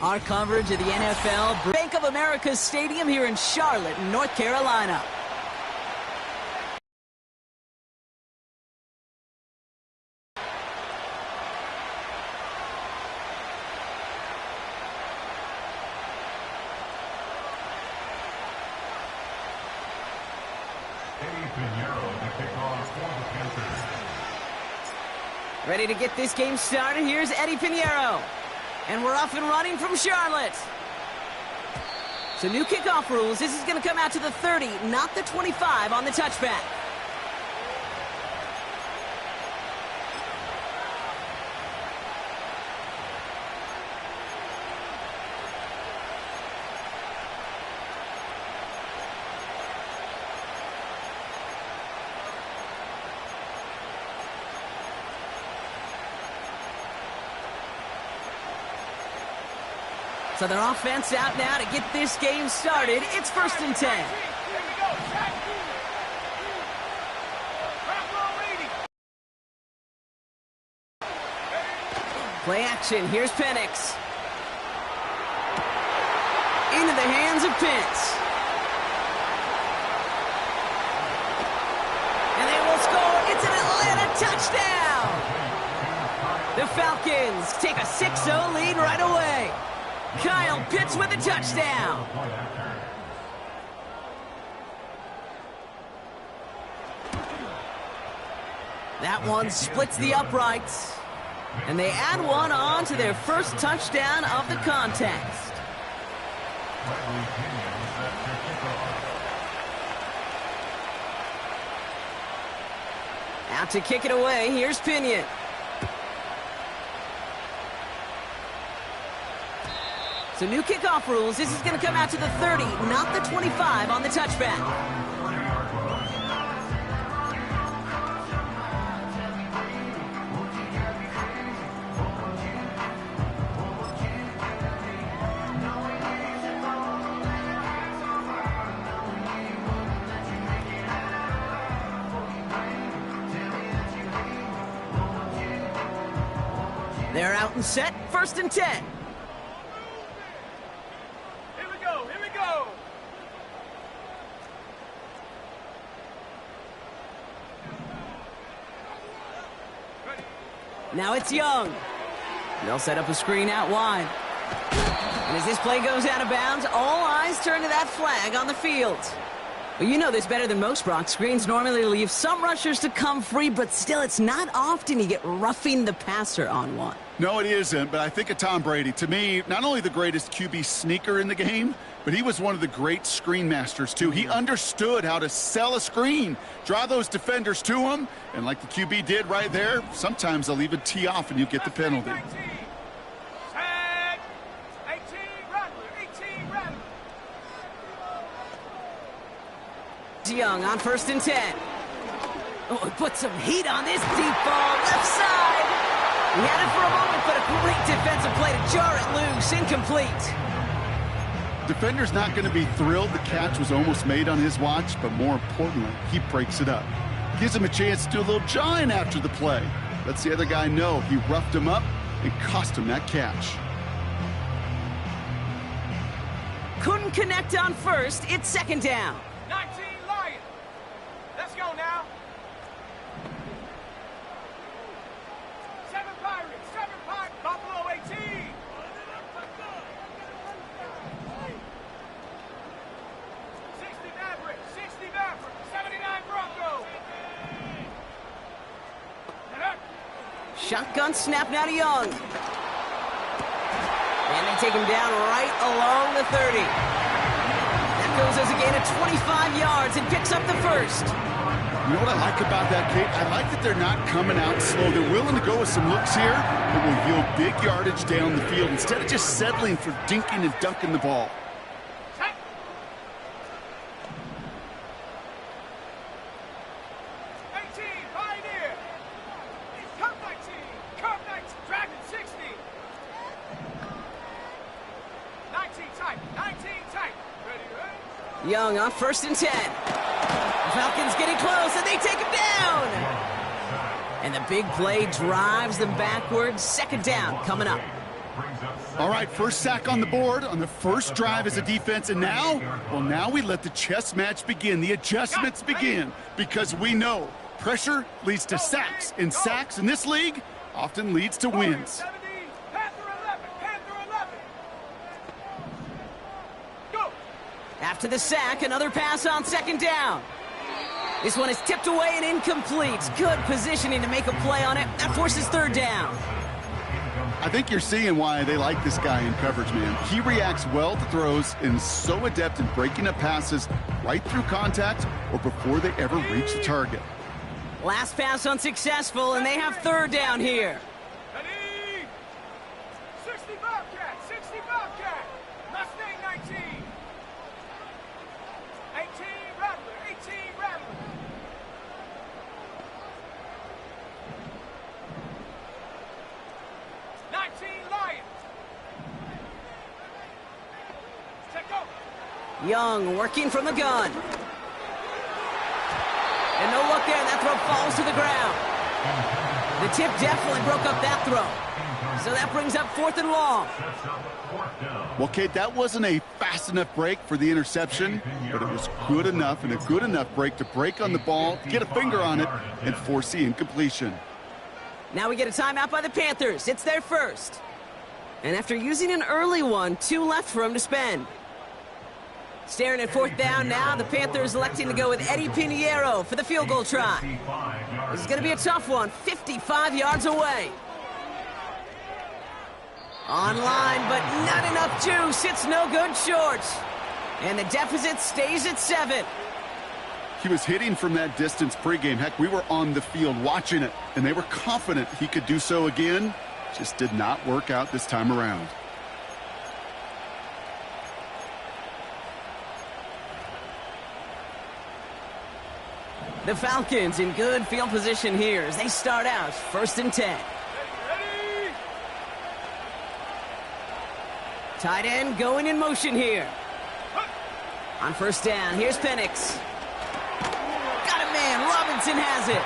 Our coverage of the NFL, Bank of America Stadium here in Charlotte, North Carolina. Ready to get this game started. Here's Eddie Pinheiro. And we're off and running from Charlotte. So new kickoff rules. This is going to come out to the 30, not the 25 on the touchback. So their offense out now to get this game started. It's 1st and 10. Play action. Here's Penix. Into the hands of Pitts. And they will score. It's an Atlanta touchdown. The Falcons take a 6-0 lead right away. Kyle Pitts with a touchdown. That one splits the uprights. And they add one on to their first touchdown of the contest. Out to kick it away, here's Pinion. So new kickoff rules. This is going to come out to the 30, not the 25 on the touchback. They're out and set. 1st and 10. Now it's Young. They'll set up a screen out wide. And as this play goes out of bounds, all eyes turn to that flag on the field. Well, you know this better than most, Brock. Screens normally leave some rushers to come free, but still, it's not often you get roughing the passer on one. No, it isn't, but I think of Tom Brady. To me, not only the greatest QB sneaker in the game, but he was one of the great screen masters, too. He understood how to sell a screen, draw those defenders to him, and like the QB did right there, sometimes they'll even tee off and you get the penalty. Young on 1st and 10. Oh, he put some heat on this deep ball, left side. He had it for a moment, but a great defensive play to jar it loose, incomplete. Defender's not going to be thrilled the catch was almost made on his watch, but more importantly, he breaks it up. Gives him a chance to do a little jawing after the play. Lets the other guy know he roughed him up and cost him that catch. Couldn't connect on 1st. It's 2nd down. 19 Lions. Let's go now. 7 Pirates. 7 Pirates. Buffalo 18. 60 Mavericks. 60 Mavericks. 79 Broncos. Shotgun snap now to Young. And they take him down right along the 30. That goes as a gain of 25 yards and picks up the 1st. You know what I like about that, Kate? I like that they're not coming out slow. They're willing to go with some looks here that will yield big yardage down the field instead of just settling for dinking and dunking the ball. 18 Pioneer. Cup 19. Cup 19. Dragon 60. 19 tight. 19 tight. Ready? Young on 1st and 10. The Falcons getting close, and they take him down. And the big play drives them backwards. 2nd down coming up. All right, first sack on the board on the first drive as a defense, and now, well, now we let the chess match begin, the adjustments begin, because we know pressure leads to sacks, and sacks in this league often leads to wins. After the sack, another pass on second down. This one is tipped away and incomplete. Good positioning to make a play on it. That forces third down. I think you're seeing why they like this guy in coverage, man. He reacts well to throws and is so adept in breaking up passes right through contact or before they ever reach the target. Last pass unsuccessful, and they have third down here. 60 Bobcat, 60 Bobcat. Mustang 19. 18 Rattler, 18 Rattler. Young working from the gun. And no look there, and that throw falls to the ground. The tip definitely broke up that throw. So that brings up 4th and long. Well, Kate, that wasn't a fast enough break for the interception, but it was good enough and a good enough break to break on the ball, get a finger on it, and force the incompletion. Now we get a timeout by the Panthers. It's their first. And after using an early one, 2 left for them to spend. Staring at 4th down now, the Panthers electing to go with Eddie Pinheiro for the field goal try. This is going to be a tough one, 55 yards away. Online, but not enough juice. It's no good short. And the deficit stays at 7. He was hitting from that distance pregame. Heck, we were on the field watching it, and they were confident he could do so again. Just did not work out this time around. The Falcons in good field position here as they start out 1st and 10. Tight end going in motion here. On 1st down, here's Penix. Got a man, Robinson has it.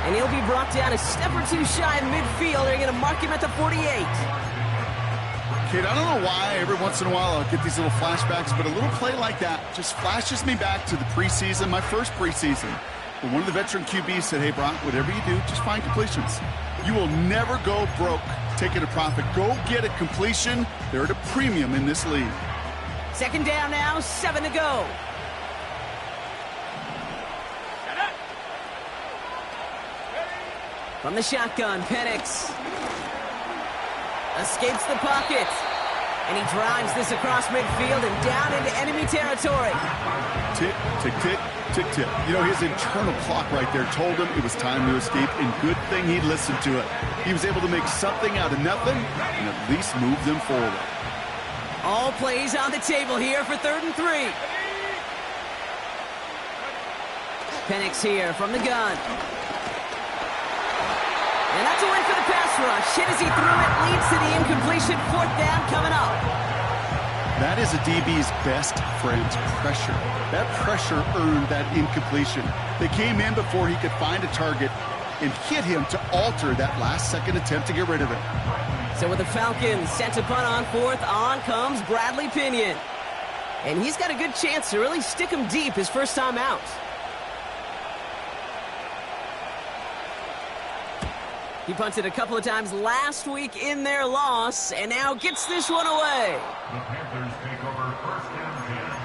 And he'll be brought down a step or 2 shy of midfield. They're going to mark him at the 48. Kid, I don't know why every once in a while I'll get these little flashbacks, but a little play like that just flashes me back to the preseason, my first preseason. When one of the veteran QBs said, hey, Brock, whatever you do, just find completions. You will never go broke taking a profit. Go get a completion. They're at a premium in this league. 2nd down now, 7 to go. From the shotgun, Penix escapes the pocket. And he drives this across midfield and down into enemy territory. Tick, tick, tick, tick, tick. You know, his internal clock right there told him it was time to escape, and good thing he listened to it. He was able to make something out of nothing and at least move them forward. All plays on the table here for 3rd and 3. Penix here from the gun. And that's a win for the pass rush. Hit as he threw it, leads to the incompletion. 4th down coming up. That is a DB's best friend, pressure. That pressure earned that incompletion. They came in before he could find a target and hit him to alter that last-second attempt to get rid of it. So with the Falcons set to punt on 4th, on comes Bradley Pinion. And he's got a good chance to really stick him deep his first time out. He punted a couple of times last week in their loss, and now gets this one away. The Panthers take over 1st and 10.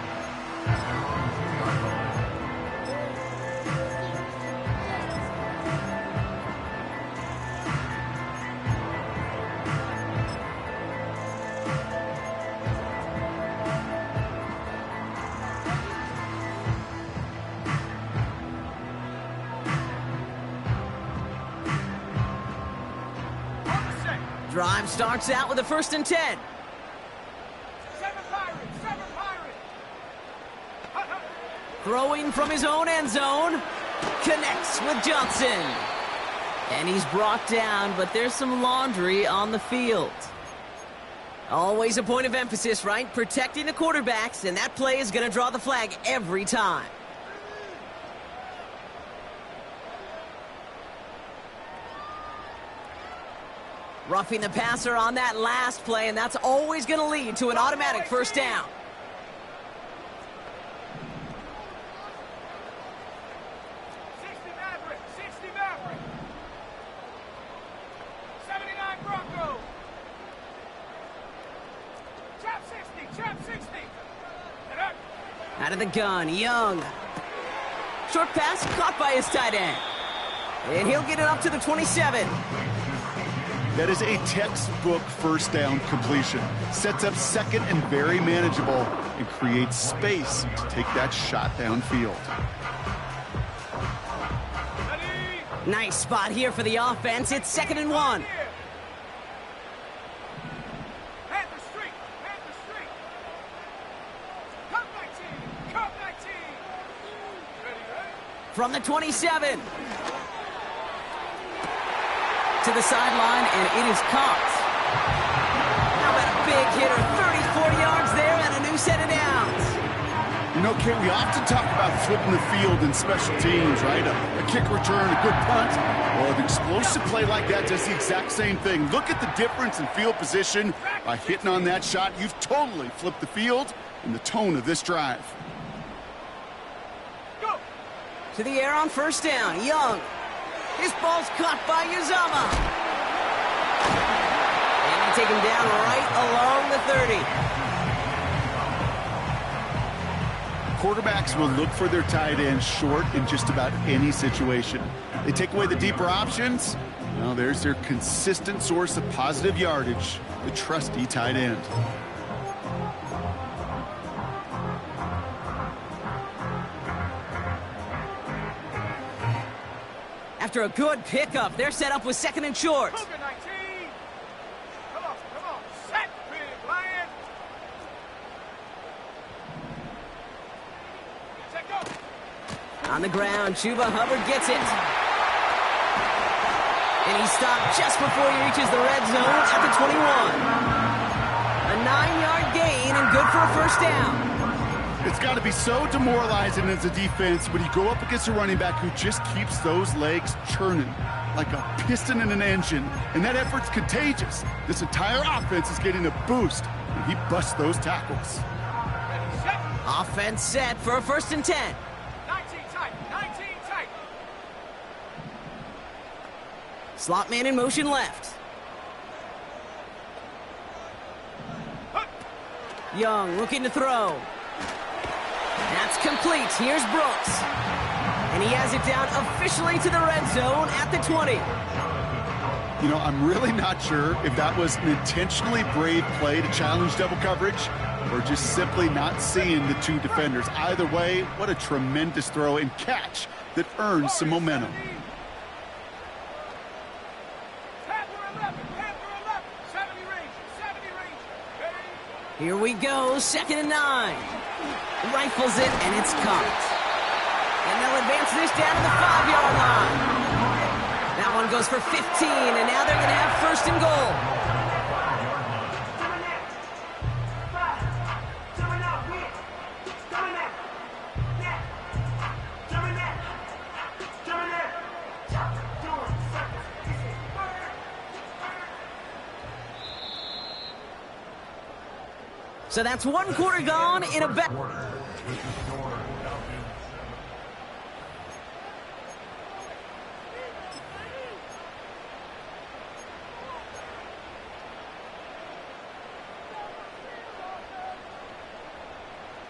Drive starts out with a 1st and 10. 7 Pirates, 7 Pirates. Throwing from his own end zone. Connects with Johnson. And he's brought down, but there's some laundry on the field. Always a point of emphasis, right? Protecting the quarterbacks, and that play is going to draw the flag every time. Roughing the passer on that last play, and that's always going to lead to an automatic first down. Out of the gun, Young. Short pass caught by his tight end. And he'll get it up to the 27. That is a textbook first down completion. Sets up second and very manageable and creates space to take that shot downfield. Nice spot here for the offense. It's 2nd and 1. From the 27. To the sideline, and it is caught. How about a big hitter? 34 yards there and a new set of downs. You know, Kate, we often talk about flipping the field in special teams, right? A kick return, a good punt. Well, an explosive play like that does the exact same thing. Look at the difference in field position. By hitting on that shot, you've totally flipped the field and the tone of this drive. To the air on first down, Young. His ball's caught by Uzama. And they take him down right along the 30. Quarterbacks will look for their tight end short in just about any situation. They take away the deeper options. Well, there's their consistent source of positive yardage, the trusty tight end. After a good pickup, they're set up with 2nd and short. Come on, set, big lion. On the ground, Chuba Hubbard gets it. And he stopped just before he reaches the red zone at the 21. A 9-yard gain and good for a first down. It's got to be so demoralizing as a defense when you go up against a running back who just keeps those legs churning like a piston in an engine, and that effort's contagious. This entire offense is getting a boost, and he busts those tackles. Offense set for a 1st and 10. 19 tight. Slot man in motion left. Young looking to throw. That's complete. Here's Brooks. And he has it down officially to the red zone at the 20. You know, I'm really not sure if that was an intentionally brave play to challenge double coverage or just simply not seeing the two defenders. Either way, what a tremendous throw and catch that earns some momentum. Here we go, 2nd and 9. Rifles it, and it's caught. And they'll advance this down to the 5-yard line. That one goes for 15, and now they're going to have 1st and goal. So that's 1 quarter gone in a bet.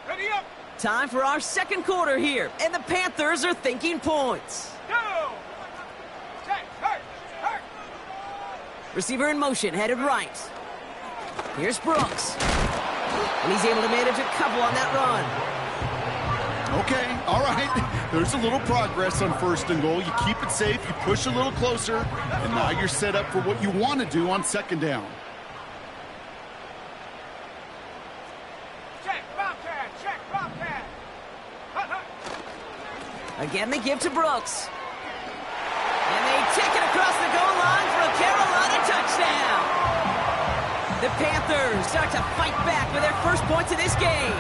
Ready up. Time for our 2nd quarter here, and the Panthers are thinking points. Go. Check. Hurt. Receiver in motion, headed right. Here's Brooks. And he's able to manage a couple on that run. Okay, all right. There's a little progress on 1st and goal. You keep it safe, you push a little closer, and now you're set up for what you want to do on 2nd down. Check, Bobcat. Again, they give to Brooks. And they take it across the goal line for a Carolina touchdown. The Panthers start to fight back with their first points of this game.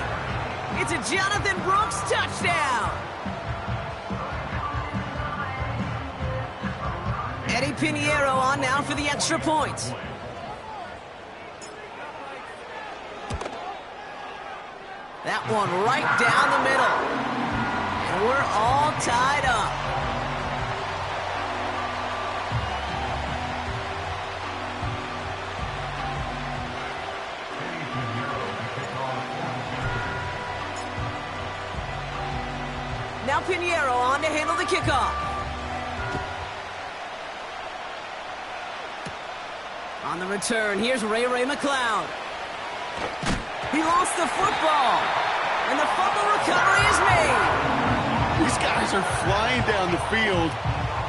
It's a Jonathan Brooks touchdown. Eddie Pinheiro on now for the extra point. That one right down the middle. And we're all tied up. Now Pinheiro on to handle the kickoff. On the return, here's Ray McLeod. He lost the football, and the fumble recovery is made. These guys are flying down the field.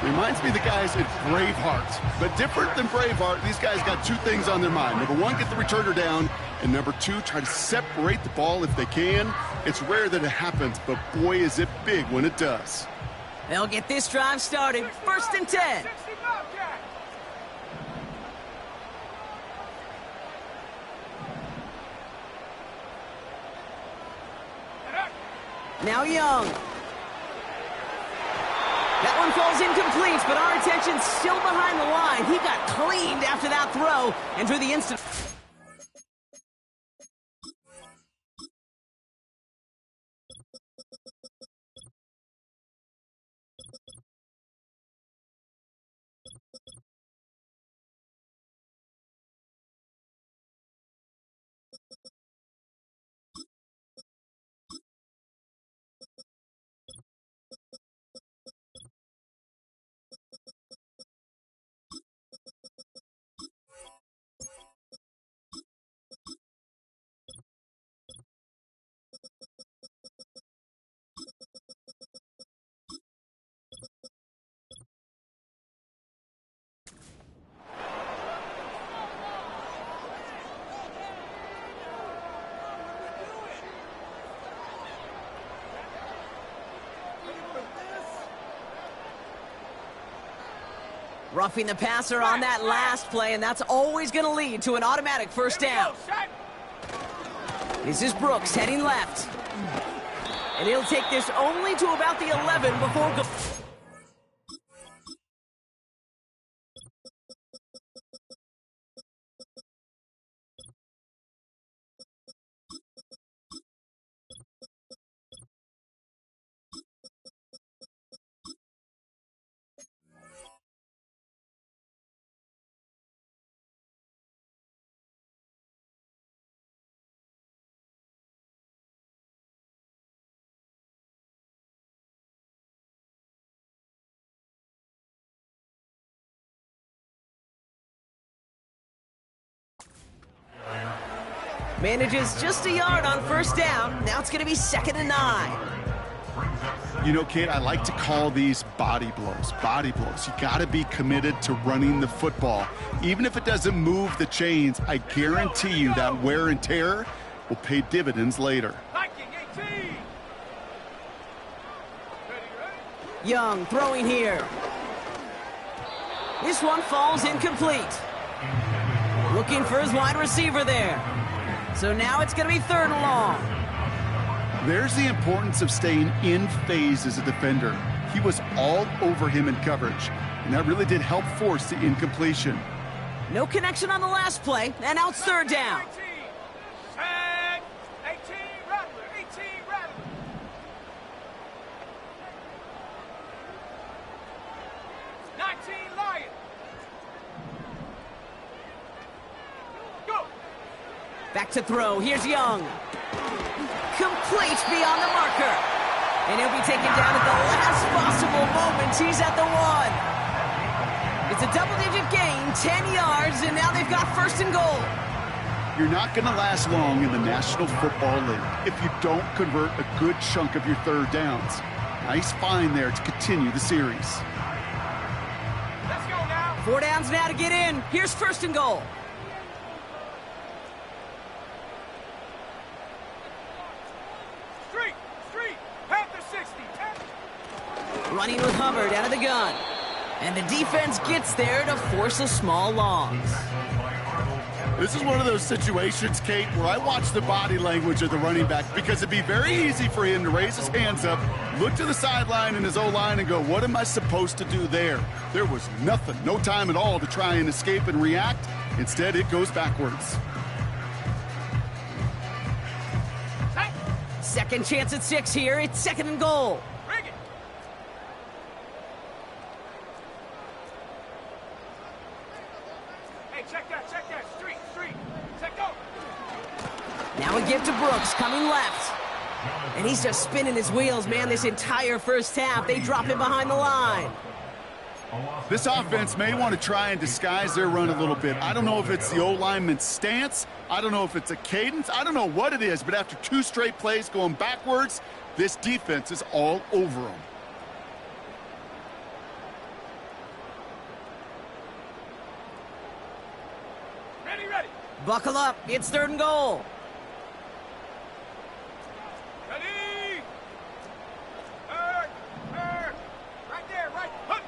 Reminds me of the guys at Braveheart. But different than Braveheart, these guys got two things on their mind. Number one, get the returner down. And number two, try to separate the ball if they can. It's rare that it happens, but boy, is it big when it does. They'll get this drive started. 1st and 10. 60 Bobcat. Now Young. That one falls incomplete, but our attention's still behind the line. He got cleaned after that throw, and through the instant... Roughing the passer on that last play, and that's always going to lead to an automatic first down. This is Brooks heading left. And he'll take this only to about the 11 before... Manages just a yard on first down. Now it's going to be 2nd and 9. You know, Kate, I like to call these body blows. Body blows. You got to be committed to running the football. Even if it doesn't move the chains, I guarantee you that wear and tear will pay dividends later. Young throwing here. This one falls incomplete. Looking for his wide receiver there. So now it's going to be 3rd and long. There's the importance of staying in phase as a defender. He was all over him in coverage, and that really did help force the incompletion. No connection on the last play, and now it's 3rd down. 18 Rattler, 18 Rattler. 19 Lion. Go. Back to throw. Here's Young. Complete beyond the marker. And he'll be taken down at the last possible moment. He's at the 1. It's a double-digit gain, 10 yards, and now they've got 1st and goal. You're not going to last long in the National Football League if you don't convert a good chunk of your 3rd downs. Nice find there to continue the series. Let's go now. 4 downs now to get in. Here's 1st and goal. Running with Hubbard out of the gun. And the defense gets there to force a small loss. This is one of those situations, Kate, where I watch the body language of the running back because it'd be very easy for him to raise his hands up, look to the sideline in his O-line and go, what am I supposed to do there? There was nothing, no time at all to try and escape and react. Instead, it goes backwards. Second chance at 6 here. It's 2nd and goal. Bring it. Hey, check that. Street. Set go. Now a give to Brooks, coming left. And he's just spinning his wheels, man, this entire first half. They drop him behind the line. This offense may want to try and disguise their run a little bit. I don't know if it's the O-lineman's stance. I don't know if it's a cadence. I don't know what it is, but after 2 straight plays going backwards, this defense is all over them. Ready. Buckle up. It's 3rd and goal. Ready. Right there. Hook.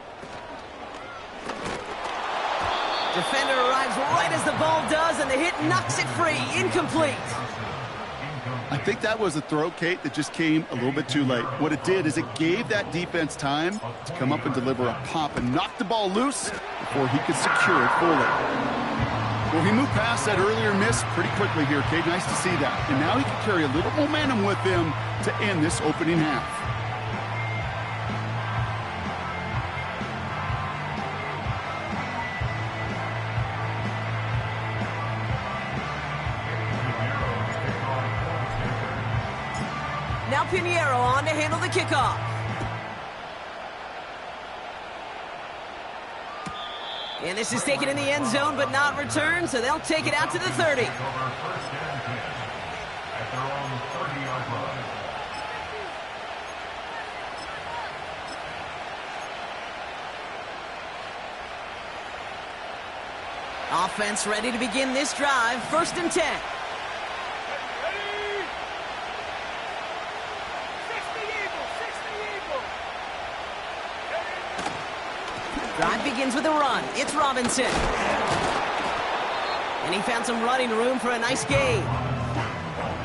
Defender arrives right as the ball does, and the hit knocks it free. Incomplete. I think that was a throw, Kate, that just came a little bit too late. What it did is it gave that defense time to come up and deliver a pop and knock the ball loose before he could secure it fully. Well, he moved past that earlier miss pretty quickly here, Kate. Nice to see that. And now he can carry a little momentum with him to end this opening half. Now Pinheiro on to handle the kickoff. And this is taken in the end zone, but not returned, so they'll take it out to the 30. Offense ready to begin this drive. 1st and 10. Ready. 60 Eagles. Drive begins with a run. It's Robinson. And he found some running room for a nice gain.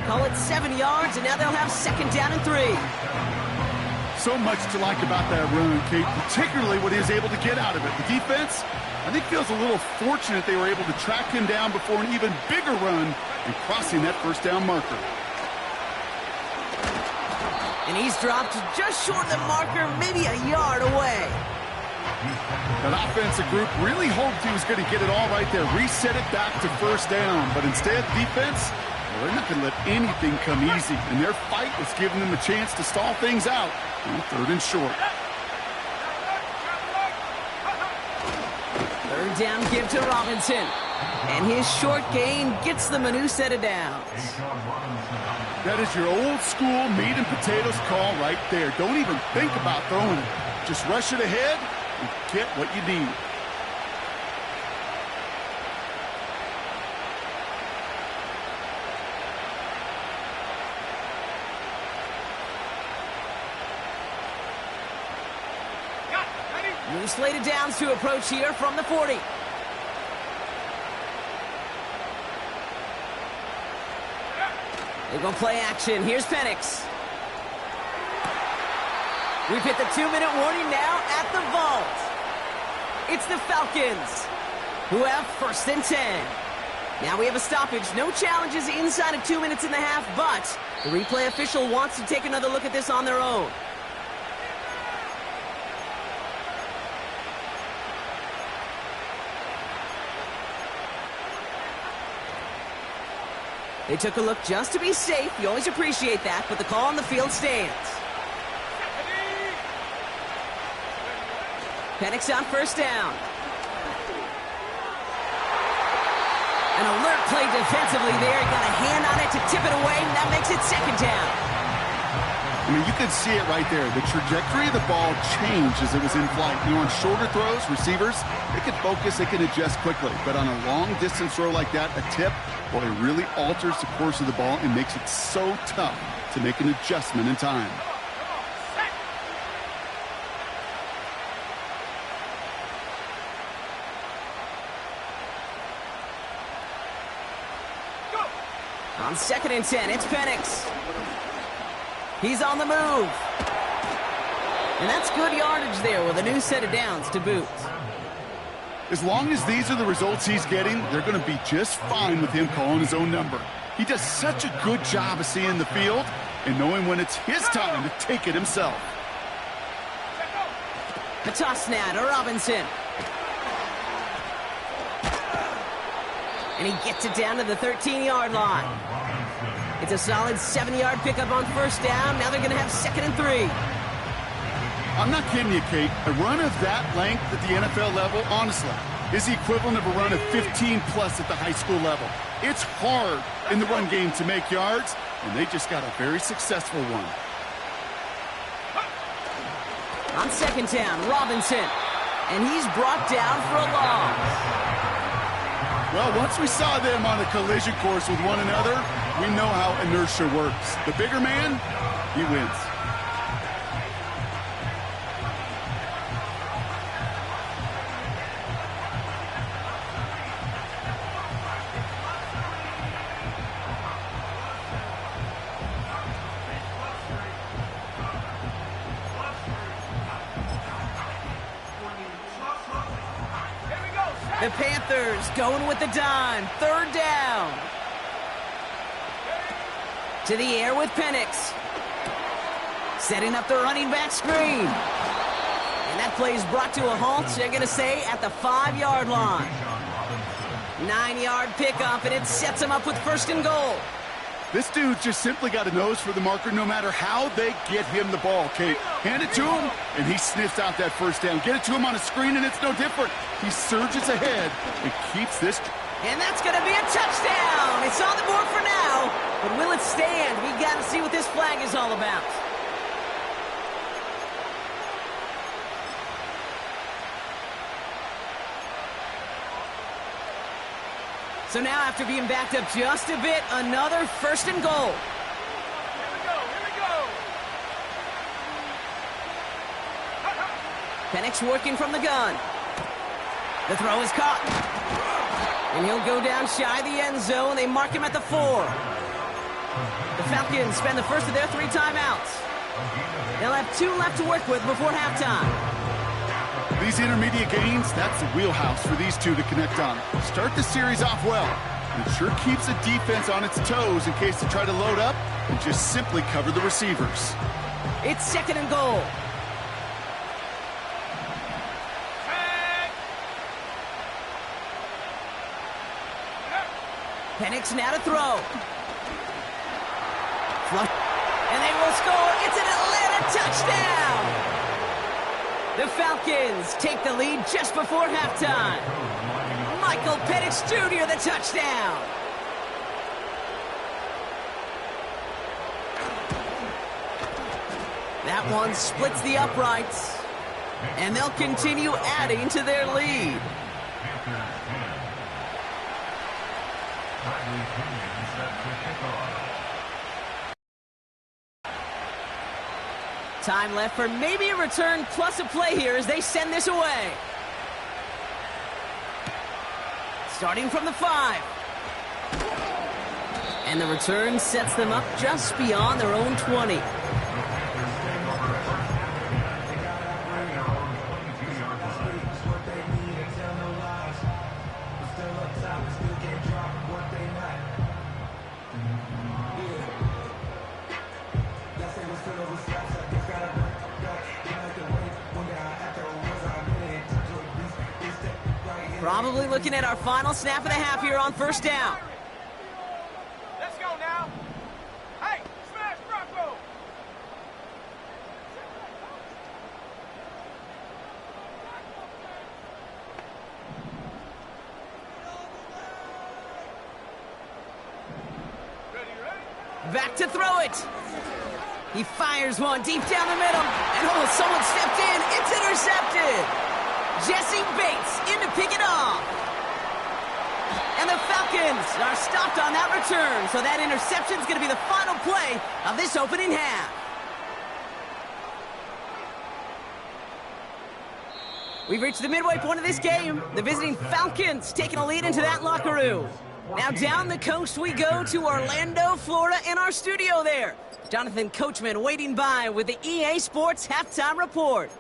Call it 7 yards, and now they'll have 2nd down and 3. So much to like about that run, Kate, particularly what he was able to get out of it. The defense, I think, feels a little fortunate they were able to track him down before an even bigger run and crossing that 1st down marker. And he's dropped just short of the marker, maybe a yard away. That offensive group really hoped he was going to get it all right there, reset it back to 1st down. But instead, defense, well, they're not going to let anything come easy. And their fight was giving them a chance to stall things out on 3rd and short. 3rd down give to Robinson. And his short gain gets them a new set of downs. That is your old school meat and potatoes call right there. Don't even think about throwing it. Just rush it ahead and get what you need. New slated downs to approach here from the 40. They go play action. Here's Penix. We've hit the 2-minute warning now at the vault. It's the Falcons, who have 1st and 10. Now we have a stoppage. No challenges inside of 2 minutes and a half, but the replay official wants to take another look at this on their own. They took a look just to be safe. You always appreciate that, but the call on the field stands. Penix on 1st down. An alert play defensively there. Got a hand on it to tip it away, and that makes it 2nd down. I mean, you can see it right there. The trajectory of the ball changed as it was in flight. You know, on shorter throws, receivers, they can focus, they can adjust quickly. But on a long-distance throw like that, a tip, well, it really alters the course of the ball and makes it so tough to make an adjustment in time. On 2nd and 10, it's Penix. He's on the move. And that's good yardage there with a new set of downs to boot. As long as these are the results he's getting, they're going to be just fine with him calling his own number. He does such a good job of seeing the field, and knowing when it's his time to take it himself. A toss now to Robinson. And he gets it down to the 13-yard line. It's a solid 7-yard pickup on first down. Now they're going to have 2nd and 3. I'm not kidding you, Kate. A run of that length at the NFL level, honestly, is the equivalent of a run of 15-plus at the high school level. It's hard in the run game to make yards, and they just got a very successful one. On 2nd down, Robinson. And he's brought down for a loss. Well, once we saw them on a collision course with one another, we know how inertia works. The bigger man, he wins. The Panthers going with the dime. 3rd down. To the air with Penix. Setting up the running back screen. And that play is brought to a halt, they're going to say, at the 5-yard line. 9-yard pickup, and it sets him up with 1st and goal. This dude just simply got a nose for the marker no matter how they get him the ball, Kate. Hand it to him, and he sniffs out that 1st down. Get it to him on a screen, and it's no different. He surges ahead and keeps this. And that's going to be a touchdown. It's on the board for now. But will it stand? We got to see what this flag is all about. So now, after being backed up just a bit, another 1st and goal. Here we go. Penix working from the gun. The throw is caught. And he'll go down shy of the end zone. They mark him at the 4. The Falcons spend the first of their 3 timeouts. They'll have 2 left to work with before halftime. These intermediate gains, that's the wheelhouse for these two to connect on. Start the series off well. It sure keeps the defense on its toes in case they try to load up and just simply cover the receivers. It's 2nd and goal. Penix now to throw. And they will score. It's an Atlanta touchdown. The Falcons take the lead just before halftime. Michael Penix Jr. the touchdown. That one splits the uprights. And they'll continue adding to their lead. Time left for maybe a return plus a play here as they send this away. Starting from the 5. And the return sets them up just beyond their own 20. Probably looking at our final snap of the half here on 1st down. Let's go now. Hey, smash Bronco. Ready? Back to throw it. He fires one deep down the middle. And oh, someone stepped in. It's intercepted. Jesse Bates in to pick it off. And the Falcons are stopped on that return. So that interception is going to be the final play of this opening half. We've reached the midway point of this game. The visiting Falcons taking a lead into that locker room. Now down the coast we go to Orlando, Florida, in our studio there. Jonathan Coachman waiting by with the EA Sports Halftime Report.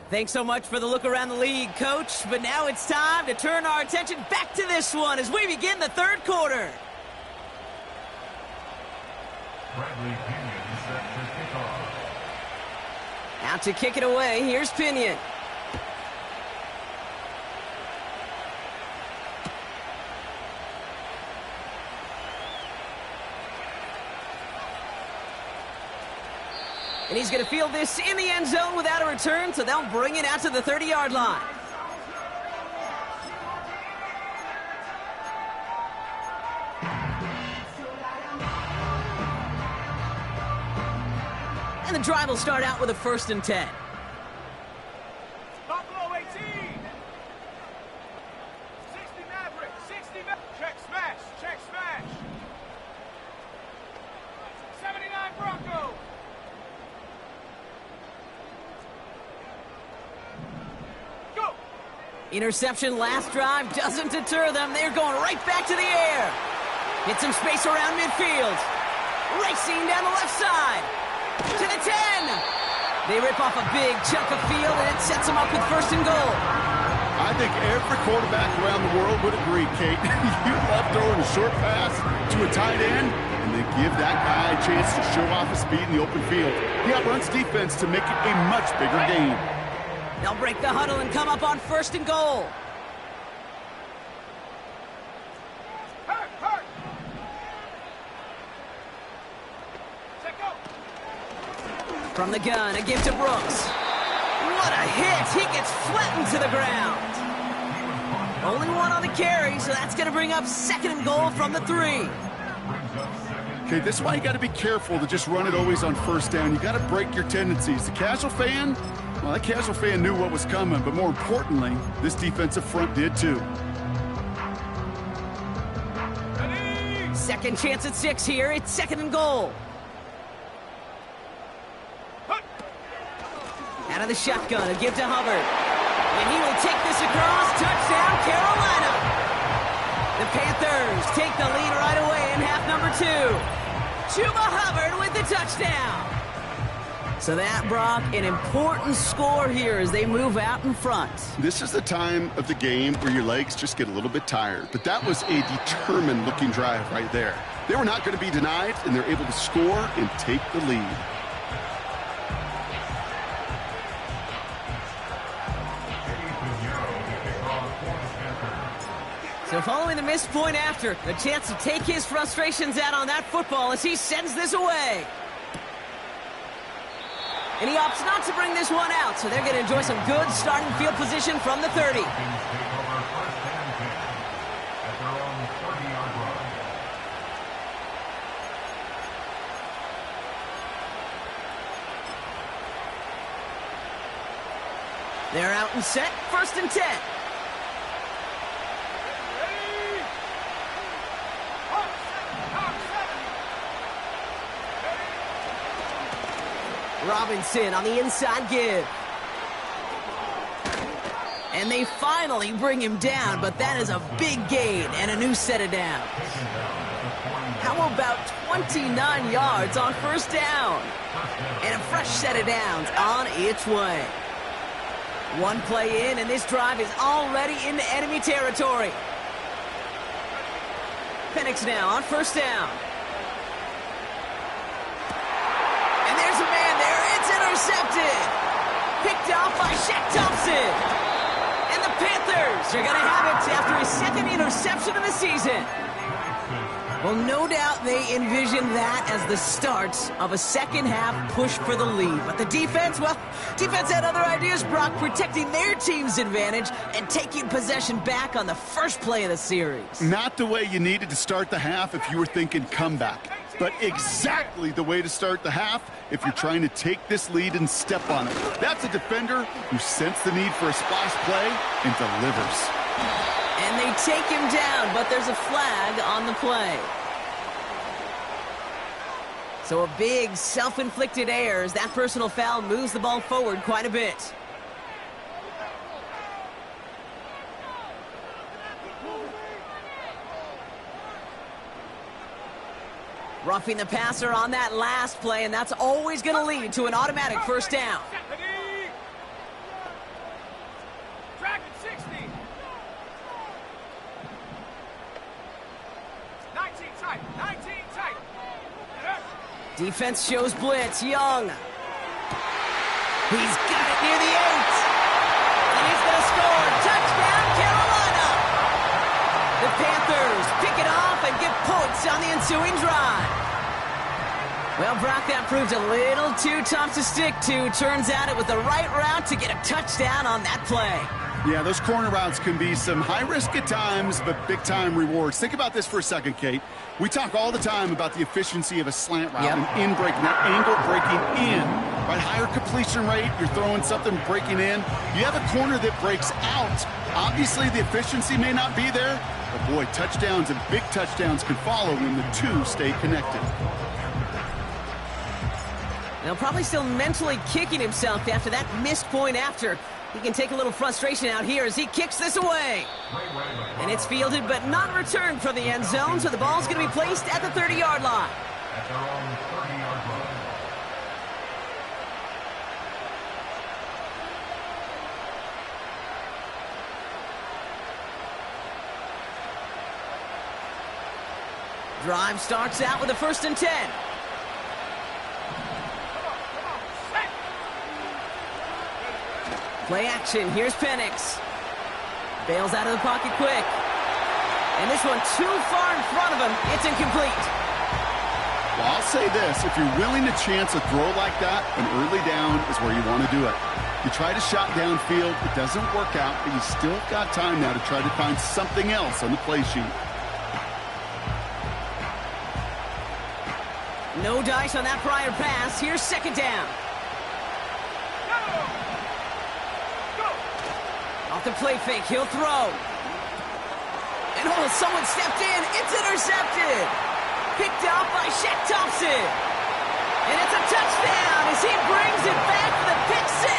Thanks so much for the look around the league, Coach. But now it's time to turn our attention back to this one as we begin the third quarter. Bradley Pinion set to kick off. Out to kick it away, here's Pinion. And he's going to field this in the end zone without a return, so they'll bring it out to the 30-yard line. And the drive will start out with a 1st and 10. Buffalo 18. 60 Maverick. 60 Maverick. Check smash. Check smash. 79 Bronco. Go. Interception last drive doesn't deter them. They're going right back to the air. Get some space around midfield. Racing down the left side. To the 10. They rip off a big chunk of field, and it sets them up with 1st and goal. I think every quarterback around the world would agree, Kate. You love throwing a short pass to a tight end, and then give that guy a chance to show off his speed in the open field. He outruns defense to make it a much bigger game. They'll break the huddle and come up on 1st and goal. Hurt, hurt. Check go. From the gun, a give to Brooks. What a hit! He gets flattened to the ground. Only one on the carry, so that's going to bring up 2nd and goal from the 3. Okay, this is why you got to be careful to just run it always on 1st down. You got to break your tendencies. The casual fan, well, that casual fan knew what was coming, but more importantly, this defensive front did too. Ready. 2nd chance at 6 here. It's 2nd and goal. Out of the shotgun, a give to Hubbard. And he will take this across. Touchdown, Carolina. The Panthers take the lead right away in half number 2. Chuba Hubbard with the touchdown. So that, Brock, an important score here as they move out in front. This is the time of the game where your legs just get a little bit tired. But that was a determined-looking drive right there. They were not going to be denied, and they're able to score and take the lead. So following the missed point after, a chance to take his frustrations out on that football as he sends this away. And he opts not to bring this one out, so they're going to enjoy some good starting field position from the 30. They're out and set, 1st and 10. Robinson on the inside give. And they finally bring him down, but that is a big gain and a new set of downs. How about 29 yards on 1st down? And a fresh set of downs on its way. One play in, and this drive is already into enemy territory. Penix now on 1st down. Intercepted. Picked off by Shaq Thompson. And the Panthers are going to have it after his 2nd interception of the season. Well, no doubt they envisioned that as the start of a 2nd half push for the lead. But the defense, well, defense had other ideas, Brock, protecting their team's advantage and taking possession back on the 1st play of the series. Not the way you needed to start the half if you were thinking comeback, but exactly the way to start the half if you're trying to take this lead and step on it. That's a defender who sensed the need for a splash play and delivers. And they take him down, but there's a flag on the play. So a big self-inflicted error as that personal foul moves the ball forward quite a bit. Roughing the passer on that last play, and that's always going to lead to an automatic 1st down. Defense shows blitz. Young. He's got it near the 8. And he's going to score. Touchdown, Carolina. The Panthers pick it off and get points on the ensuing drive. Well, Brock, that proved a little too tough to stick to. Turns out it was the right route to get a touchdown on that play. Yeah, those corner routes can be some high risk at times, but big time rewards. Think about this for a second, Kate. We talk all the time about the efficiency of a slant route and in breaking, that angle breaking in. Right, higher completion rate, you're throwing something breaking in. You have a corner that breaks out. Obviously, the efficiency may not be there, but boy, touchdowns and big touchdowns can follow when the two stay connected. Now, probably still mentally kicking himself after that missed point after. He can take a little frustration out here as he kicks this away. And it's fielded but not returned from the end zone, so the ball's going to be placed at the 30-yard line. At their own 30-yard line. Drive starts out with a 1st and 10. Play action. Here's Penix. Bails out of the pocket quick. And this one too far in front of him. It's incomplete. Well, I'll say this. If you're willing to chance a throw like that, an early down is where you want to do it. You try to shot downfield. It doesn't work out, but you still got time now to try to find something else on the play sheet. No dice on that prior pass. Here's 2nd down. Off the play fake, he'll throw. And someone stepped in. It's intercepted. Picked out by Shaq Thompson. And it's a touchdown as he brings it back for the pick 6.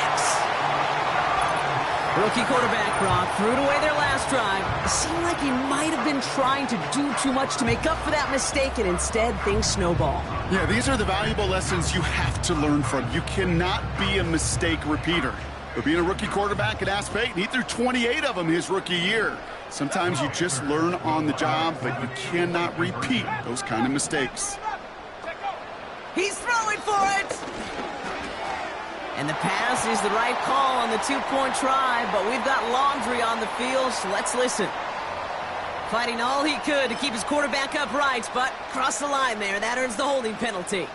Rookie quarterback Brock threw it away their last drive. It seemed like he might have been trying to do too much to make up for that mistake, and instead things snowball. Yeah, these are the valuable lessons you have to learn from. You cannot be a mistake repeater. But being a rookie quarterback at Ask Peyton, he threw 28 of them his rookie year. Sometimes you just learn on the job, but you cannot repeat those kind of mistakes. He's throwing for it! And the pass is the right call on the 2-point try, but we've got laundry on the field, so let's listen. Fighting all he could to keep his quarterback upright, but crossed the line there. That earns the holding penalty.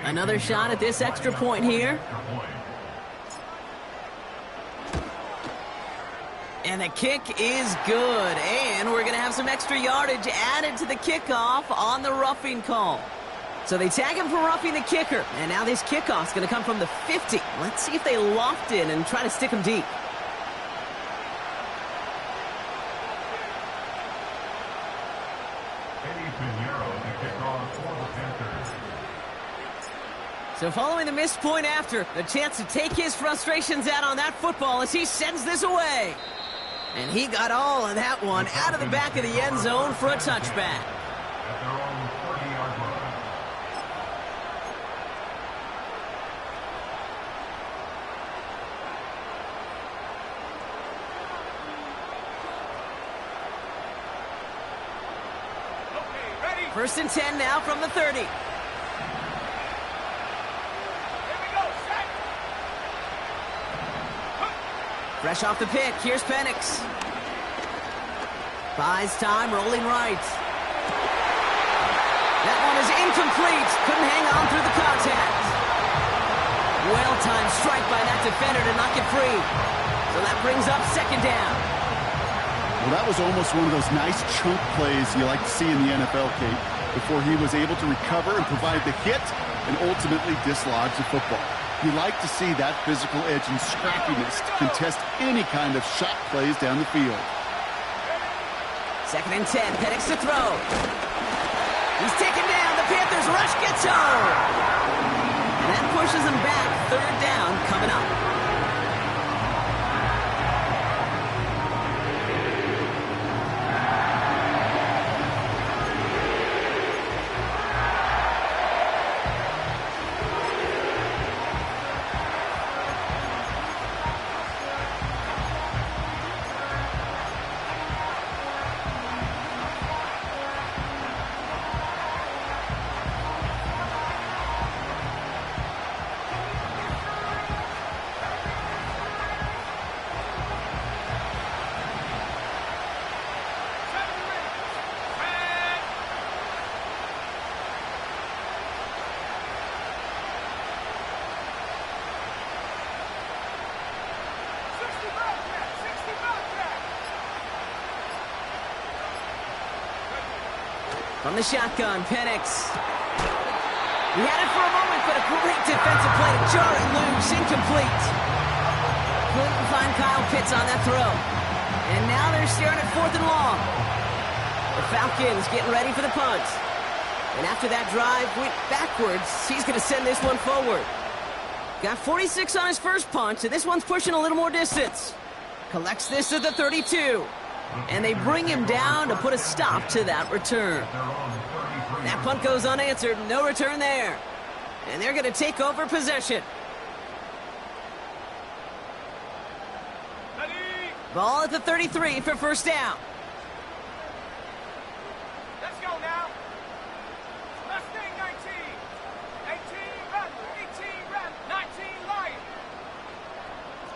Another shot at this extra point here. And the kick is good. And we're going to have some extra yardage added to the kickoff on the roughing call. So they tag him for roughing the kicker. And now this kickoff's going to come from the 50. Let's see if they loft in and try to stick him deep. So following the missed point after, a chance to take his frustrations out on that football as he sends this away. And he got all of that one out of the back of the end zone for a touchback. At their own 40-yard line. Okay, ready? 1st and 10 now from the 30. Fresh off the pick, here's Penix. Buys time, rolling right. That one is incomplete. Couldn't hang on through the contact. Well-timed strike by that defender to knock it free. So that brings up 2nd down. Well, that was almost one of those nice chunk plays you like to see in the NFL, Kate, before he was able to recover and provide the hit and ultimately dislodge the football. You like to see that physical edge and scrappiness to contest any kind of shot plays down the field. 2nd and 10, Penix to throw. He's taken down. The Panthers rush gets home. And that pushes him back. 3rd down coming up. From the shotgun, Penix. He had it for a moment, but a great defensive play to jar it loose. Incomplete. Couldn't find Kyle Pitts on that throw. And now they're staring at 4th and long. The Falcons getting ready for the punt. And after that drive went backwards, he's going to send this one forward. Got 46 on his first punt, and this one's pushing a little more distance. Collects this at the 32. And they bring him down to put a stop to that return. That punt goes unanswered. No return there. And they're going to take over possession. Ball at the 33 for first down. Let's go now. Mustang 19. 18 run. 18 run. 19 Lion.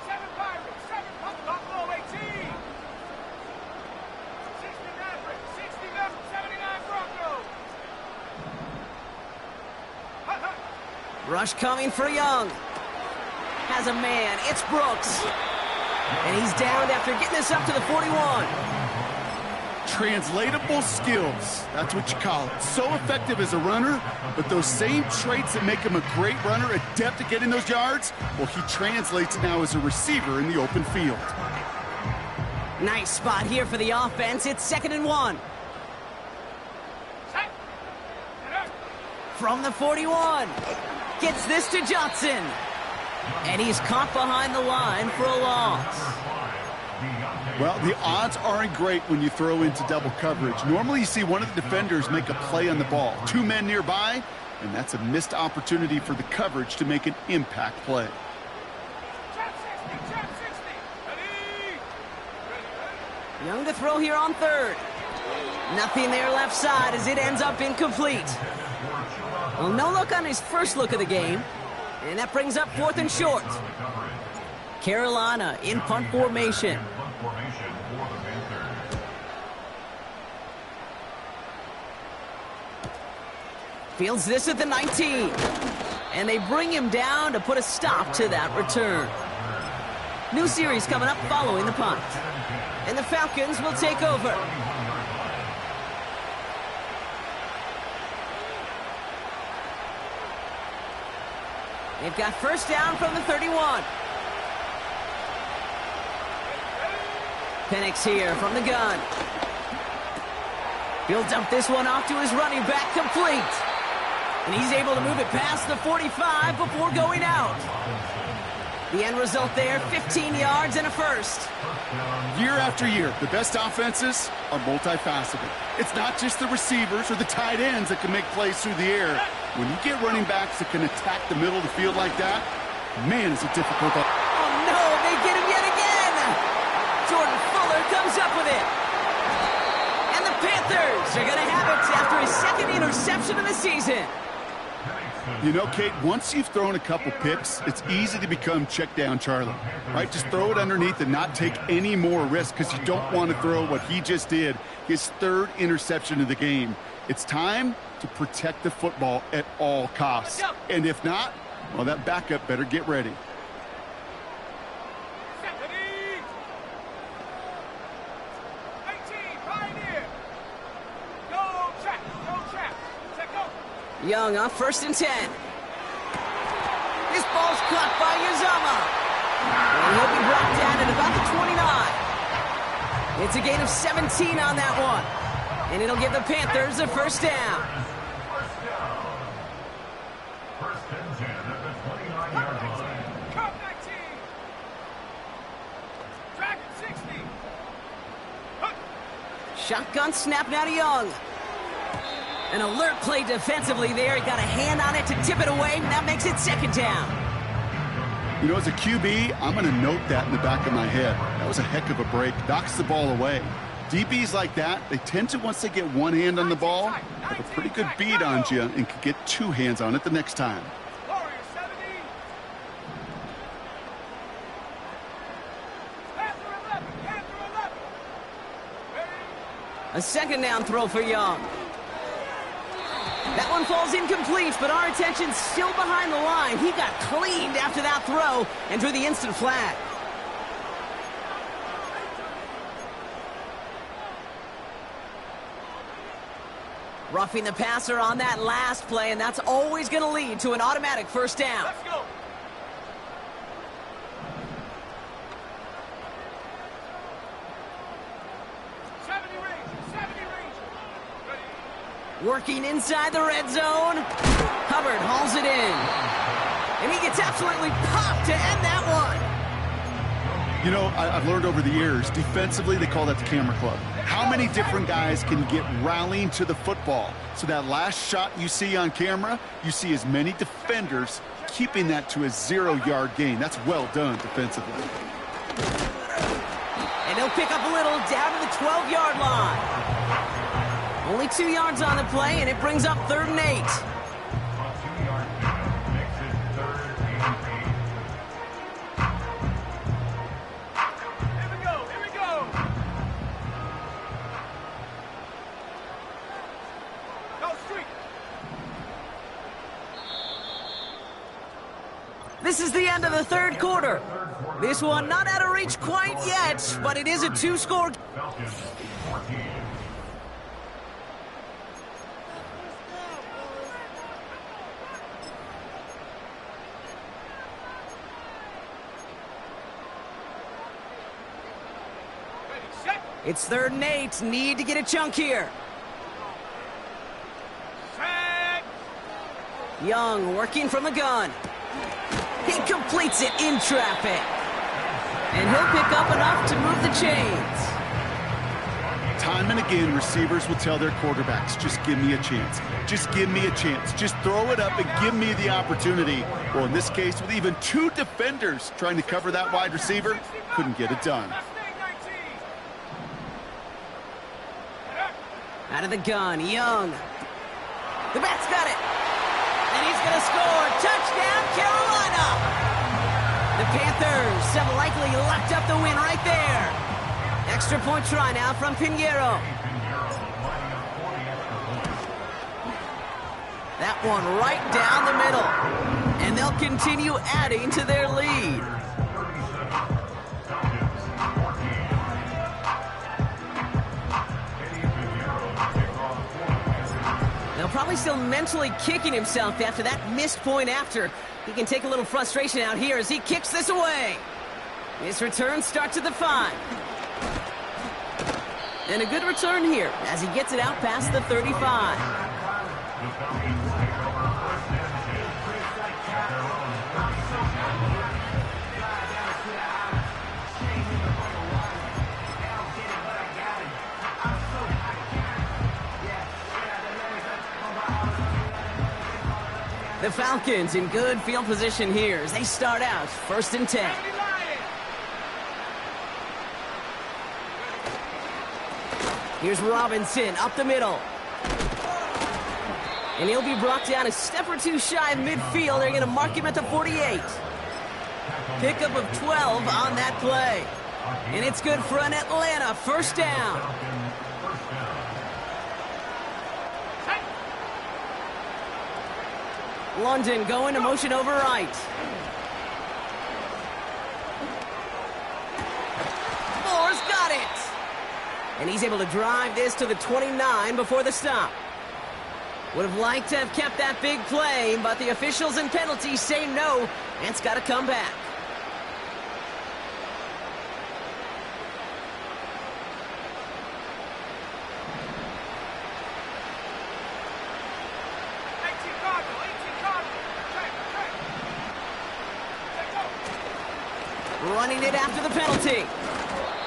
7 Pirates. 7 Buffalo 18. 60 Maverick. 60 left. 79 Broncos. Rush coming for Young. Has a man. It's Brooks. And he's down after getting this up to the 41. Translatable skills. That's what you call it. So effective as a runner, but those same traits that make him a great runner, adept at getting those yards, well, he translates now as a receiver in the open field. Nice spot here for the offense. It's 2nd and 1. From the 41. Gets this to Johnson. And he's caught behind the line for a loss. Well, the odds aren't great when you throw into double coverage. Normally you see one of the defenders make a play on the ball. 2 men nearby, and that's a missed opportunity for the coverage to make an impact play. Young to throw here on 3rd. Nothing there left side as it ends up incomplete. Well, no look on his first look of the game. And that brings up 4th and short. Carolina in punt formation. Fields this at the 19. And they bring him down to put a stop to that return. New series coming up following the punt. And the Falcons will take over. They've got first down from the 31. Penix here from the gun. He'll dump this one off to his running back, complete. And he's able to move it past the 45 before going out. The end result there, 15 yards and a first. Year after year, the best offenses are multifaceted. It's not just the receivers or the tight ends that can make plays through the air. When you get running backs that can attack the middle of the field like that, man, is it difficult. Oh, no, they get him yet again. Jordan Fuller comes up with it. And the Panthers are going to have it after his 2nd interception of the season. You know, Kate, once you've thrown a couple picks, it's easy to become check down Charlie, right? Just throw it underneath and not take any more risk because you don't want to throw what he just did, his 3rd interception of the game. It's time to protect the football at all costs. And if not, well, that backup better get ready. Young on 1st and 10. This ball's caught by Uzama. And he'll be brought down at about the 29. It's a gain of 17 on that one. And it'll give the Panthers a first down. First and 10 at the 29-yard line. Cup 19. Dragon 60. Shotgun snap now to Young. An alert play defensively there. He got a hand on it to tip it away. And that makes it 2nd down. You know, as a QB, I'm going to note that in the back of my head. That was a heck of a break. Knocks the ball away. DBs like that, they tend to, once they get one hand on the ball, have a pretty good beat on you and can get 2 hands on it the next time. Warrior 70. Panther 11. Panther 11. Ready? A 2nd down throw for Young. That one falls incomplete, but our attention's still behind the line. He got cleaned after that throw and drew the instant flag. Roughing the passer on that last play, and that's always going to lead to an automatic first down. Let's go. Working inside the red zone. Hubbard hauls it in. And he gets absolutely popped to end that one. You know, I've learned over the years, defensively, they call that the camera club. How many different guys can get rallying to the football? So that last shot you see on camera, you see as many defenders keeping that to a 0-yard gain. That's well done defensively. And he'll pick up a little down to the 12-yard line. Only 2 yards on the play, and it brings up 3rd and 8. A 2-yard gain makes it 3rd and 8. Here we go. Here we go. Go street. This is the end of the 3rd quarter. This one not out of reach quite yet, but it is a 2-score. Falcons 14. Ready, set, It's 3rd and 8. Need to get a chunk here. set. Young working from the gun. He completes it in traffic. And he'll pick up enough to move the chains. Time and again, receivers will tell their quarterbacks, just give me a chance. Just give me a chance. Just throw it up and give me the opportunity. Well, in this case, with even 2 defenders trying to cover that wide receiver, couldn't get it done. Last thing, 19. Out of the gun, Young. The bat's got it. And he's going to score. Touchdown, Carolina. The Panthers have likely locked up the win right there. Extra point try now from Pinheiro. That one right down the middle. And they'll continue adding to their lead. They'll probably still mentally kicking himself after that missed point after. He can take a little frustration out here as he kicks this away. His return starts at the 5. And a good return here as he gets it out past the 35. The Falcons in good field position here as they start out 1st and 10. Here's Robinson up the middle. And he'll be brought down a step or 2 shy of midfield. They're going to mark him at the 48. Pickup of 12 on that play. And it's good for an Atlanta first down. London going to motion over right. Moore's got it. And he's able to drive this to the 29 before the stop. Would have liked to have kept that big play, but the officials and penalties say no, and it's got to come back. Running it after the penalty.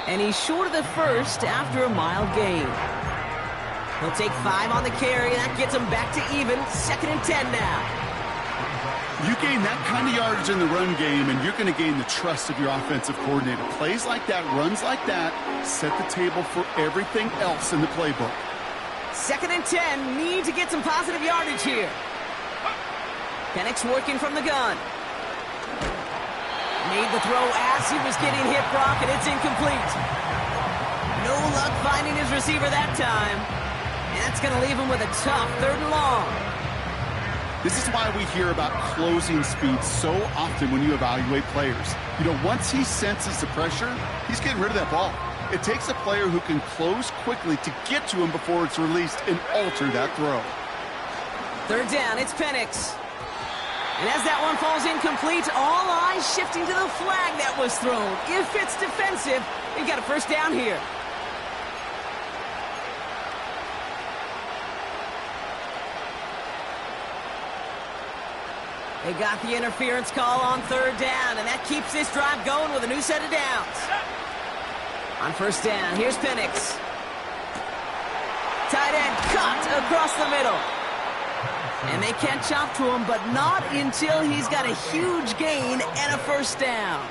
And he's short of the first after a mile gain. He'll take 5 on the carry. That gets him back to even. 2nd and 10 now. You gain that kind of yardage in the run game, and you're going to gain the trust of your offensive coordinator. Plays like that, runs like that, set the table for everything else in the playbook. 2nd and 10. Need to get some positive yardage here. Penix working from the gun. Made the throw as he was getting hit, Brock, and it's incomplete. No luck finding his receiver that time. And that's going to leave him with a tough 3rd and long. This is why we hear about closing speed so often when you evaluate players. You know, once he senses the pressure, he's getting rid of that ball. It takes a player who can close quickly to get to him before it's released and alter that throw. Third down, it's Penix. And as that one falls incomplete, all eyes shifting to the flag that was thrown. If it's defensive, you've got a first down here. They got the interference call on third down, and that keeps this drive going with a new set of downs. On first down, here's Penix. Tight end cut across the middle. And they can't chop to him, but not until he's got a huge gain and a first down.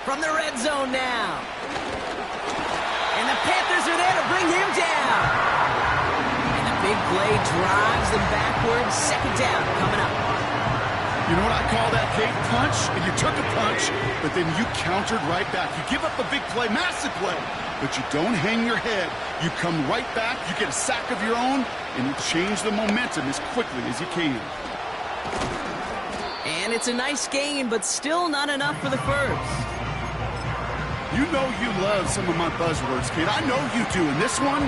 From the red zone now. And the Panthers are there to bring him down. And the big play drives them backwards. Second down coming up. You know what I call that, Kate? Punch, and you took a punch, but then you countered right back. You give up a big play, massive play, but you don't hang your head. You come right back, you get a sack of your own, and you change the momentum as quickly as you can. And it's a nice gain, but still not enough for the first. You know you love some of my buzzwords, Kate. I know you do, and this one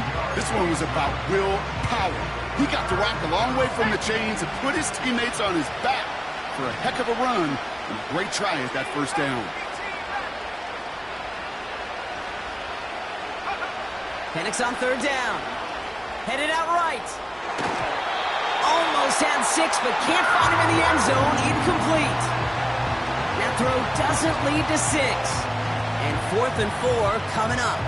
was about willpower. He got the rock a long way from the chains and put his teammates on his back for a heck of a run and a great try at that first down. Penix on third down. Headed out right. Almost had 6, but can't find him in the end zone. Incomplete. That throw doesn't lead to 6. And 4th and 4 coming up.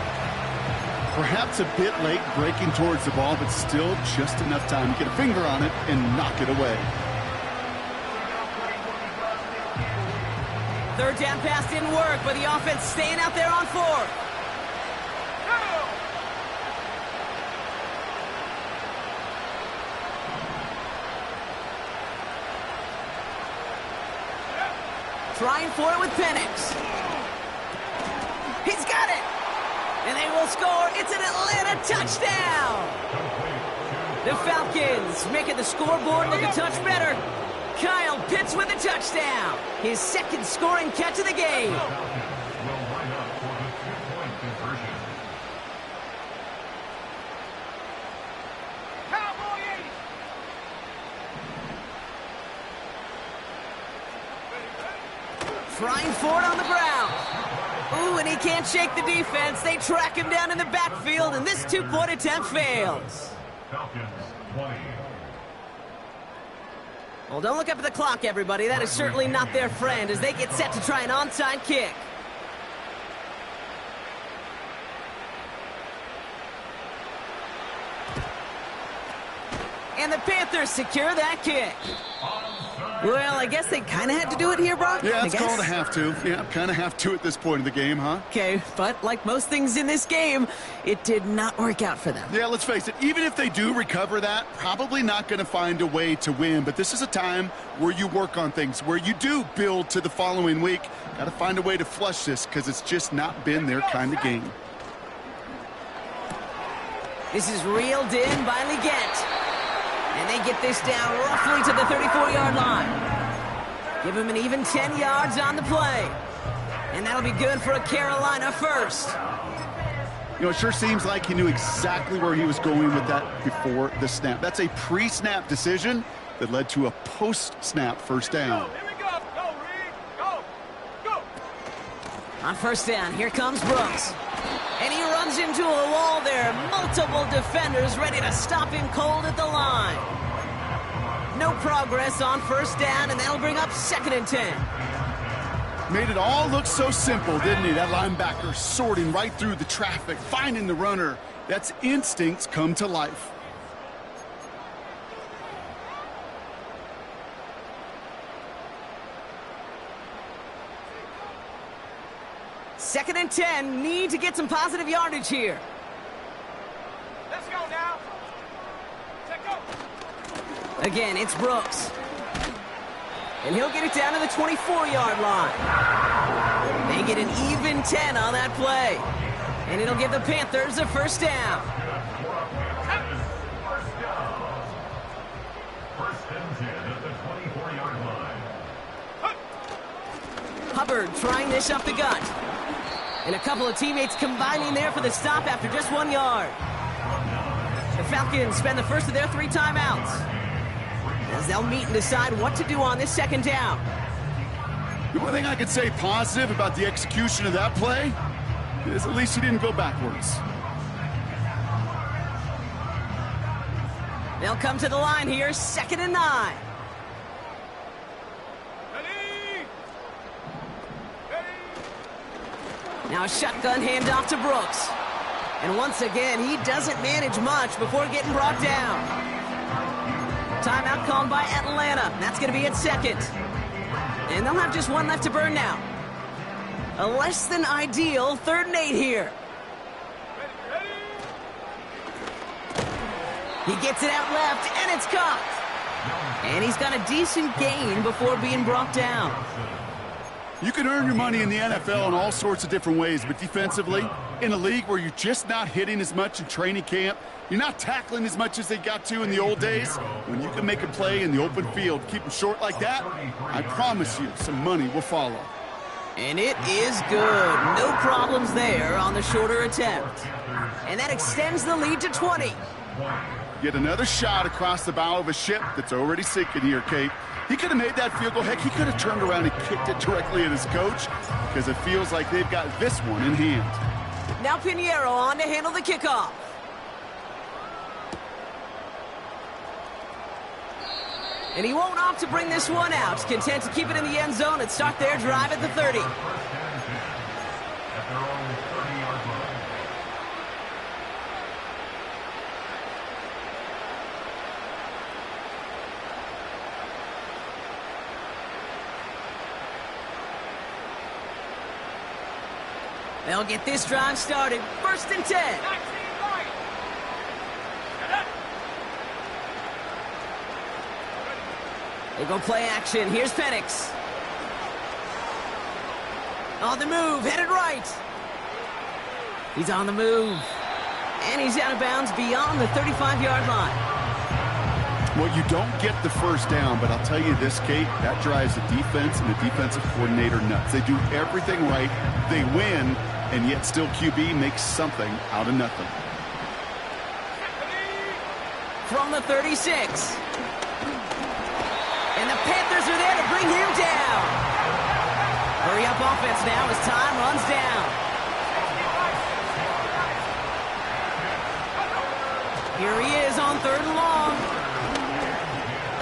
Perhaps a bit late breaking towards the ball, but still just enough time to get a finger on it and knock it away. Third down pass didn't work, but the offense staying out there on 4th. Trying for it with Penix. He's got it! And they will score. It's an Atlanta touchdown! The Falcons making the scoreboard look a touch better. Kyle Pitts with a touchdown. His second scoring catch of the game. Trying for it on the ground. Ooh, and he can't shake the defense. They track him down in the backfield, and this two-point attempt fails. Falcons 20. Well, don't look up at the clock, everybody. That is certainly not their friend as they get set to try an onside kick. And the Panthers secure that kick. Well, I guess they kind of had to do it here, Brock. Yeah, it's called a have to. Yeah, kind of have to at this point in the game, huh? Okay, but like most things in this game, it did not work out for them. Yeah, let's face it, even if they do recover that, probably not going to find a way to win. But this is a time where you work on things, where you do build to the following week. Got to find a way to flush this because it's just not been their kind of game. This is reeled in by Leggett. And they get this down roughly to the 34-yard line. Give him an even 10 yards on the play. And that'll be good for a Carolina first. You know, it sure seems like he knew exactly where he was going with that before the snap. That's a pre-snap decision that led to a post-snap first down. Here we go. Go, Reed. Go. Go. On first down, here comes Brooks. And he runs into a wall there. Multiple defenders ready to stop him cold at the line. No progress on first down, and that'll bring up 2nd and 10. Made it all look so simple, didn't he? That linebacker sorting right through the traffic, finding the runner. That's instincts come to life. Second and 10, need to get some positive yardage here. Let's go now. Let's go. Again, it's Brooks. And he'll get it down to the 24-yard line. They get an even 10 on that play. And it'll give the Panthers a first down. First and 10 at the 24-yard line. Hubbard trying this up the gut. And a couple of teammates combining there for the stop after just 1 yard. The Falcons spend the first of their 3 timeouts as they'll meet and decide what to do on this second down. The one thing I could say positive about the execution of that play is at least he didn't go backwards. They'll come to the line here, 2nd and 9. Ready? Now a shotgun handoff to Brooks. And once again, he doesn't manage much before getting brought down. Timeout called by Atlanta. That's going to be at 2nd. And they'll have just 1 left to burn now. A less than ideal 3rd and 8 here. He gets it out left, and it's caught. And he's got a decent gain before being brought down. You can earn your money in the NFL in all sorts of different ways, but defensively, in a league where you're just not hitting as much in training camp, you're not tackling as much as they got to in the old days, when you can make a play in the open field, keep them short like that, I promise you some money will follow. And it is good. No problems there on the shorter attempt. And that extends the lead to 20. Yet another shot across the bow of a ship that's already sinking here, Kate. He could have made that field goal. Heck, he could have turned around and kicked it directly at his coach because it feels like they've got this one in hand. Now Pinheiro on to handle the kickoff. And he won't opt to bring this one out. Content to keep it in the end zone and start their drive at the 30. At their own 30-yard line. They'll get this drive started. 1st and 10. 19 right. They go play action. Here's Penix. On the move, headed right. He's on the move. And he's out of bounds beyond the 35-yard line. Well, you don't get the first down, but I'll tell you this, Kate, that drives the defense and the defensive coordinator nuts. They do everything right, they win, and yet still QB makes something out of nothing. From the 36. And the Panthers are there to bring him down. Hurry up offense now as time runs down. Here he is on 3rd and long.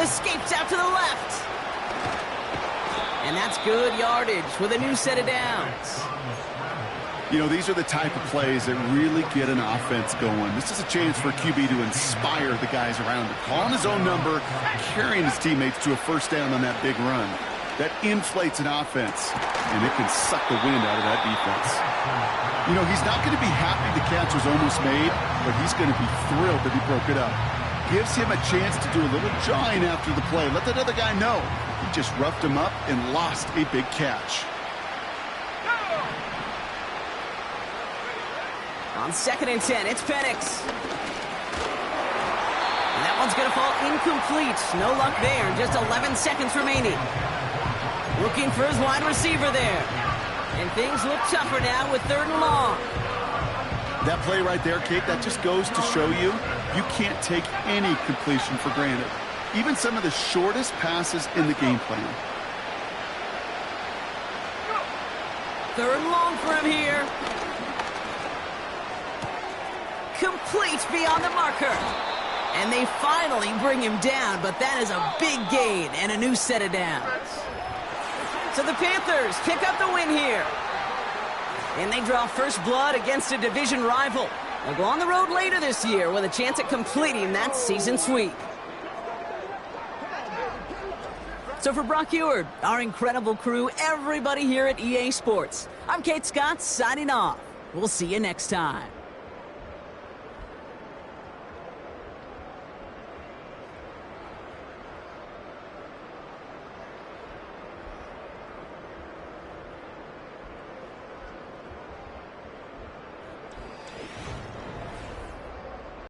Escapes out to the left. And that's good yardage with a new set of downs. You know, these are the type of plays that really get an offense going. This is a chance for QB to inspire the guys around him. Calling his own number, carrying his teammates to a first down on that big run. That inflates an offense, and it can suck the wind out of that defense. You know, he's not going to be happy the catch was almost made, but he's going to be thrilled that he broke it up. Gives him a chance to do a little jawing after the play. Let that other guy know. He just roughed him up and lost a big catch. On 2nd and 10, it's Penix. And that one's going to fall incomplete. No luck there. Just 11 seconds remaining. Looking for his wide receiver there. And things look tougher now with 3rd and long. That play right there, Kate, that just goes to show you can't take any completion for granted. Even some of the shortest passes in the game plan. 3rd and long for him here. Complete beyond the marker. And they finally bring him down, but that is a big gain and a new set of downs. So the Panthers pick up the win here. And they draw first blood against a division rival. They'll go on the road later this year with a chance at completing that season sweep. So for Brock Eward, our incredible crew, everybody here at EA Sports, I'm Kate Scott signing off. We'll see you next time.